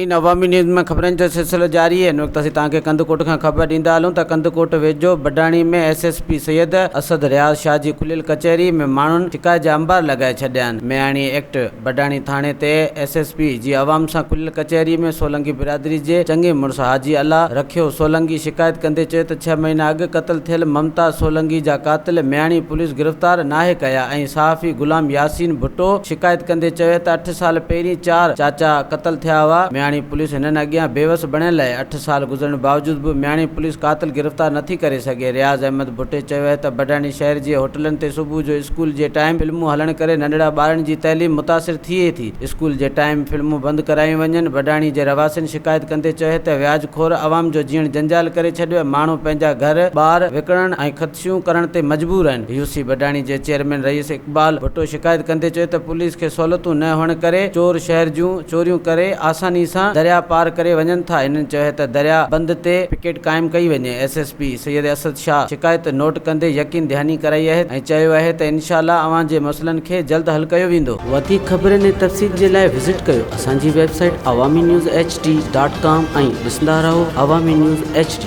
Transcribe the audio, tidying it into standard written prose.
Good अवामी news में खबरन जो सिलसिलो जारी है। वक्त असीं तव्हांखे कंधकोट खां ख़बर ॾींदा हलूं त कंधकोट वेजो बडाणी में एसएसपी सैयद असद रियाज़ शाह जी खुलियल कचहरी में माण्हुनि शिकायत जा अंबार लॻाए छॾिया आहिनि। मेयाणी एक्ट बडाणी थाणे ते एसएसपी जी आवाम सां खुलियल कचहरी में सोलंकी बिरादरी जे चङे मुड़ुस हाजी अला रखियो सोलंकी शिकायत कंदे चयो त 6 महीना अॻु क़तल थियल ममता सोलंकी जा कातिल मेयाणी पुलिस गिरफ़्तार नाहे कया ऐं सहाफ़ी गुलाम यासीन भुट्टो शिकायत कंदे चयो त 8 साल पहिरीं 4 चाचा क़तल थिया हुआ। मेयाणी पुलिस हिननि अॻियां बेवस बणियल आहे। 8 साल गुज़रण बावजूद बि मेयाणी पुलिस कातिल गिरफ़्तार नथी करे सघे। रियाज़ अहमद भुट्टे चयो आहे त बडाणी शहर जे होटलनि ते सुबुह जो स्कूल जे टाइम फिल्मूं हलण करे नंढड़ा ॿारनि जी तइलीम मुतासिर थिए थी। स्कूल जे टाइम फिल्मूं बंदि करायूं वञनि। बडाणी जे रवासिन शिकायत कंदे चयो त व्याजखोर अवाम जो जीअण जंजाल करे छॾियो। माण्हू पंहिंजा घर ॿार विकिणण ऐं ख़दशियूं करण ते मजबूर आहिनि। यूसी बडाणी जे चेयरमैन रईस इकबाल भुट्टो शिकायत कंदे चयो त पुलिस खे सहूलियतूं न हुअण करे चोर शहर जूं चोरियूं करे आसानी सां दरिया पार करे वञनि था। हिननि चयो त दरिया बंद ते पिकेट क़ाइमु कई वञे। एसएसपी सैयद असद शाह शिकायत नोट कंदे यकीन दहानी कराई आहे ऐं चयो आहे त इंशाअल्लाह अवां जे मसइलनि खे जल्द हल कयो वेंदो। वधीक ख़बरनि ऐं तफ़सील जे लाइ विज़िट कयो असांजी वेबसाइट awamiNewsHD.com ऐं ॾिसंदा रहो अवामी न्यूज़ HD।